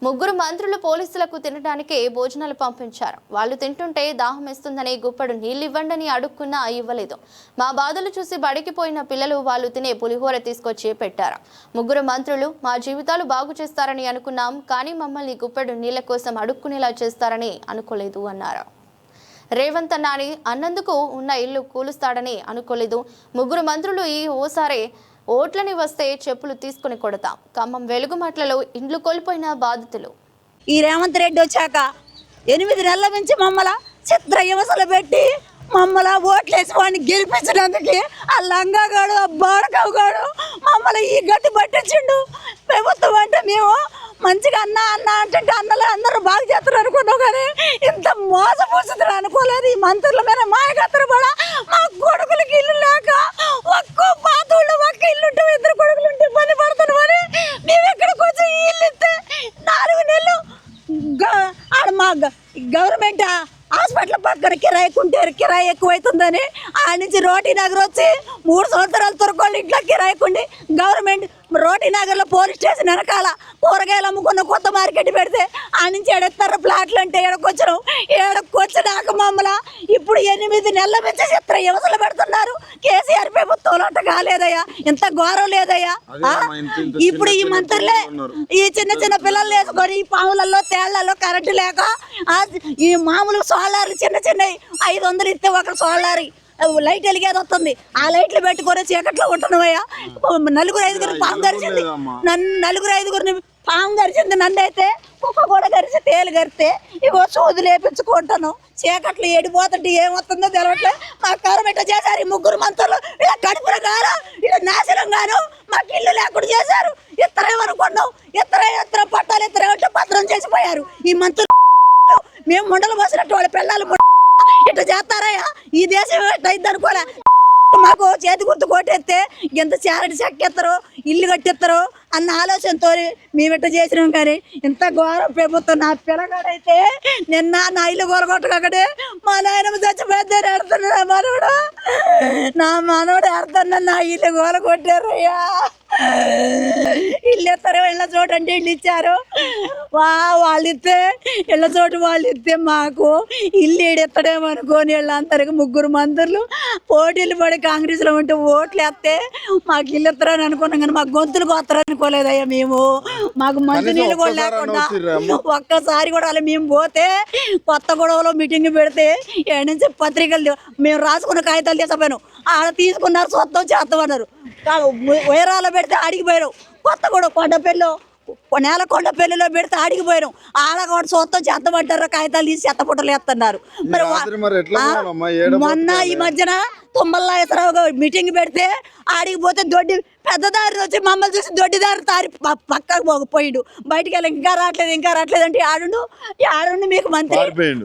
ముగ్గురు మంత్రులు పోలీసులకు తినడానికి భోజనాలు పంపించారు. వాళ్ళు తింటుంటే దాహం వేస్తుందని గుప్పడు నీళ్ళు ఇవ్వండని అడుక్కున్నా ఇవ్వలేదు. మా బాధలు చూసి బడికిపోయిన పిల్లలు వాళ్ళు తినే పులిహోర తీసుకొచ్చి పెట్టారు. ముగ్గురు మంత్రులు మా జీవితాలు బాగు చేస్తారని అనుకున్నాం, కానీ మమ్మల్ని గుప్పడు నీళ్ల కోసం అడుక్కునేలా చేస్తారని అనుకోలేదు అన్నారు. రేవంత్ అన్నాని అన్నందుకు ఉన్న ఇల్లు కూలుస్తాడని అనుకోలేదు. ముగ్గురు మంత్రులు ఓసారి ఓట్లని వస్తే చెప్పులు తీసుకుని కొడతాం. ఖమ్మం వెలుగుమట్లలో ఇండ్లు కోల్పోయిన బాధితులు. ఈ రేవంత్ రెడ్డి వచ్చాక 8 నెలల నుంచి మమ్మల్ని చిత్ర హింసలు పెట్టి మమ్మల్ని ఓట్లేసి వాడిని గెలిపించడానికి ఆ లంగాగాడు ఆ బాడకవుగాడు మమ్మల్ని ఈ గట్టి పట్టించిండు. ప్రభుత్వం అంటే మేము మంచిగా అన్న అంటే అన్నలు అందరూ బాగా చేస్తారు అనుకున్నాం, కానీ ఇంత మోసపోతున్నారు అనుకోలేదు. ఈ మంత్రుల మీద మాయకత్తరు కూడా మా కొడుకులకి ఇల్లు లేక ఒక్కో పాతూళ్ళు ఒక్క ఇల్లుంటే 2 కొడుకులు ఉంటే ఇబ్బంది పడుతున్నామని మేము ఎక్కడికి వచ్చి ఈ ఇల్లు ఇస్తే 4 నెలలు ఆడ మా గవర్నమెంట్ హాస్పిటల్ పక్కన కిరాయి ఎక్కువైతుందని ఆ నుంచి రోటీ నగర్ వచ్చి 3 సంవత్సరాలు తొరకోళ్ళు ఇంట్లో కిరాయికుండి గవర్నమెంట్ రోటీ నగర్లో పోలీస్ స్టేషన్ వెనకాల కూరగాయలు అమ్ముకున్న కొత్త మార్కెట్ పెడితే ఆ నుంచి ఎడెత్తారు ప్లాట్లు అంటే ఏడకొచ్చినాక మమ్మల్ని ఇప్పుడు 8 నెలల నుంచి చిత్ర హింసలు పెడుతున్నారు. కేసీఆర్ ప్రభుత్వంలో అంట కాలేదయ్యా, ఇంత ఘోరం లేదయ్యా. ఇప్పుడు ఈ మంత్రులే ఈ చిన్న పిల్లలు వేసుకొని ఈ పాములలో తేళ్లలో కరెంటు లేక ఈ మామూలు సోలార్లు చిన్నవి 500 ఇస్తే ఒక సోలార్ లైట్ వెలిగేది వస్తుంది. ఆ లైట్లు పెట్టుకొని చీకట్లో ఉంటున్నావయ్యా. 4-5 పాము గరిచింది పాము గరిచింది. నన్నైతే కుక్క కూడా గరిచి తేలు గరిస్తే ఇగో సూదులు వేపించుకుంటాను. చీకట్లు ఏడిపోతుంటే ఏమవుతుందో తెలవట్లే. మాకు గవర్నమెంట్ చేశారు ఈ ముగ్గురు మంత్రులు. ఇలా కడుపున గాను ఇలా నాశనం గాను మాకు ఇల్లు లేకుండా చేశారు. ఇద్దరేమనుకున్నాం, ఇద్దరు పట్టాలు ఇద్దరేమంటే భద్రం చేసిపోయారు ఈ మంత్రులు. మేము ముండలు పోసినట్టు వాళ్ళ పిల్లలు ఇట్లా చేస్తారయ్యా. ఈ దేశం ఎట్లయిద్ది అనుకోలే. మాకు చేతి గుర్తు కొట్టేస్తే ఎంత చారటి చెక్కేస్తారో ఇల్లు కట్టిస్తారో అన్న ఆలోచనతో మేము ఇట్లా చేసినాం. కానీ ఇంత ఘోరం ప్రభుత్వం. నా పిల్లగాడైతే నిన్న నా ఇల్లు గోలగొట్టకడే మా నాయనమ్మ చచ్చిపోద్దని ఆడుతున్నాడు. నా మనవడు ఆడుతున్నా నా ఇల్లు గోల కొట్టారయ్యా. ఇల్లు ఇస్తారు ఇళ్ళ చోటు అంటే ఇల్లు ఇచ్చారు. వాళ్ళు ఇస్తే ఇళ్ళ చోటు వాళ్ళు ఇస్తే మాకు ఇల్లు ఏడెత్తడేమో అనుకోని వీళ్ళందరికి ముగ్గురు మంత్రులు పోటీలు పడి కాంగ్రెస్లో ఉంటే ఓట్లు వేస్తే మాకు ఇల్లు ఇస్తారని అనుకున్నాం, కానీ మాకు గొంతులు కోస్తారని అనుకోలేదయ్యా. మేము మాకు మంచినీళ్ళు కూడా లేకుండా ఒక్కసారి కూడా అలా మేము పోతే కొత్త గొడవలో మీటింగ్ పెడితే ఏడు నుంచి పత్రికలు మేము రాసుకున్న కాగితాలు తీసుకుపోయాను. ఆడ తీసుకున్నారు, సొంతం చేస్తామన్నారు. వైరాలో పెడితే ఆడిగిపోయారు. కొత్త కూడా కొండపల్లిలో పెడితే ఆడిగిపోయారు. ఆడ కూడా సొంతం చెత్తమంటారు, కాగితాలు తీసి చెత్తపుట్టలు వేస్తున్నారు. మరి మొన్న ఈ మధ్యన తుమ్మలరావు మీటింగ్ పెడితే ఆడిగిపోతే దొడ్డి పెద్ద దారి వచ్చి మమ్మల్ని చూసి దొడ్డిదారి తారి పక్కకు పోయిడు. బయటికి వెళ్ళి ఇంకా రావట్లేదు అంటే ఆడుండి మీకు మంత్రి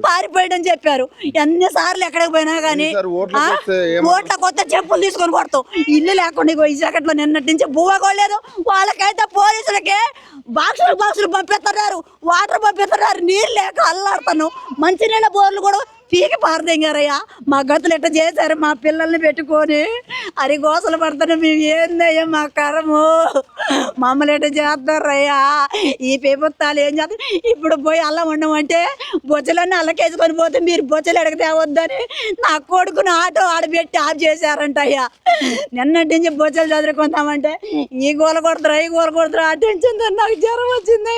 పారిపోయాడు అని చెప్పారు. ఎన్నిసార్లు ఎక్కడికి పోయినా కానీ ఓట్ల కొత్త చెప్పులు తీసుకొని కొడతాం. ఇల్లు లేకుండా ఈ జాకెట్లో నిన్నటి నుంచి బువ్వకోలేదు. వాళ్ళకైతే పోలీసులకే బాక్సులు పంపిస్తున్నారు, వాటర్ పంపిస్తున్నారు. నీళ్ళు లేక అల్లాడుతాను. మంచినీళ్ళ బోర్లు కూడా పీకి పారదెంగారయ్యా. మా గతులు ఎట్లా చేశారు మా పిల్లల్ని పెట్టుకొని అరిగోసలు పడుతున్నా. మేము ఏందయ్యా మా కరము, మమ్మల్ని ఎట్లా చేస్తారయ్యా ఈ ప్రభుత్వాలు ఏం చేస్తారు. ఇప్పుడు పోయి అల్లం ఉండమంటే బొచ్చలన్నీ అల్లకేసుకొని పోతే మీరు బొచ్చలు ఎడక తేవద్దని నా కొడుకుని ఆటో ఆడబెట్టి ఆఫ్ చేశారంట అయ్యా. నిన్నటి నుంచి బొచ్చలు చదువుకుందామంటే ఈ గోల కొడతారు అటెన్షన్. నాకు జ్వరం వచ్చింది.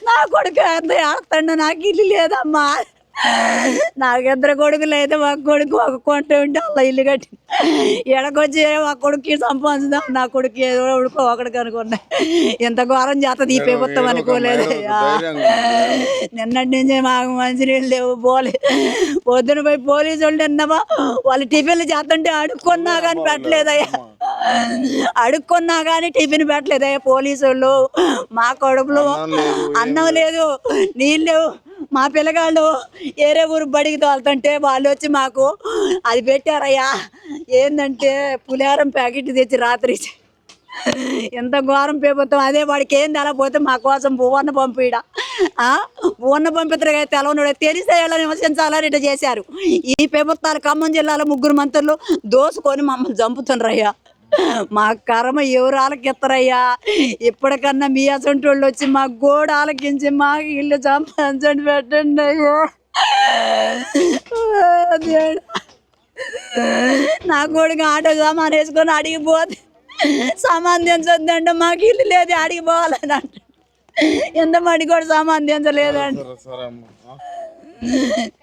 నా కొడుకు అంత ఆడుతాడు. నాకు ఇల్లు లేదమ్మా. నాకు 2 కొడుకులు అయితే మా కొడుకు ఒక కొంట ఉంటే అలా ఇల్లు కట్టి ఎడకొచ్చి మా కొడుకు సంపాదించుదాం. నా కొడుకు ఏదో ఉడుకో ఒకడికి అనుకున్నా. ఎంత ఘోరం చేస్తుంది ఈ ప్రభుత్వం అనుకోలేదు. నిన్నటి నుంచి మాకు మంచినీళ్ళు లేవు. పొద్దున పోయి పోలీసు వాళ్ళు నిన్నమా వాళ్ళు టిఫిన్లు చేస్తుంటే అడుక్కున్నా కానీ పెట్టలేదయ్యా. అడుక్కున్నా కానీ టిఫిన్ పెట్టలేదయ్యా పోలీసు వాళ్ళు. మా కడుపులో అన్నం లేదు, నీళ్ళు లేవు. మా పిల్లగాళ్ళు ఏరే ఊరు బడికి తోలుతుంటే వాళ్ళు వచ్చి మాకు అది పెట్టారయ్యా. ఏంటంటే పులిహారం ప్యాకెట్ తెచ్చి రాత్రి. ఎంత ఘోరం ప్రభుత్వం. అదే వాడికి ఏం తెలపోతే మా కోసం భువన్న పంపిడా భువన్న పంపిద్దరు తెలవనుడు తెలిసే ఎలా నివసించాలని ఇట్లా చేశారు ఈ ప్రభుత్వాలు. ఖమ్మం జిల్లాలో 3 మంత్రులు దోసుకొని మమ్మల్ని చంపుతుండ్రయ్యా. మా కర్మ ఎవరు ఆలకిస్తారయ్యా? ఇప్పటికన్నా మీ అసంటి వాళ్ళు వచ్చి మా గోడ ఆలకించి మాకు ఇల్లు సంపాదించండి పెట్టండి అయ్యా. దేవుడా, నా కొడుకు ఆటో సామాన్ వేసుకొని అడిగిపోతే సామాన్ దించొద్దంటే మాకు ఇల్లు లేదు అడిగిపోవాలని అంట. ఎంత మడి కూడా సామాన్ దించలేదండి.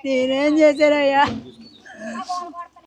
నేనేం చేశానయ్యా?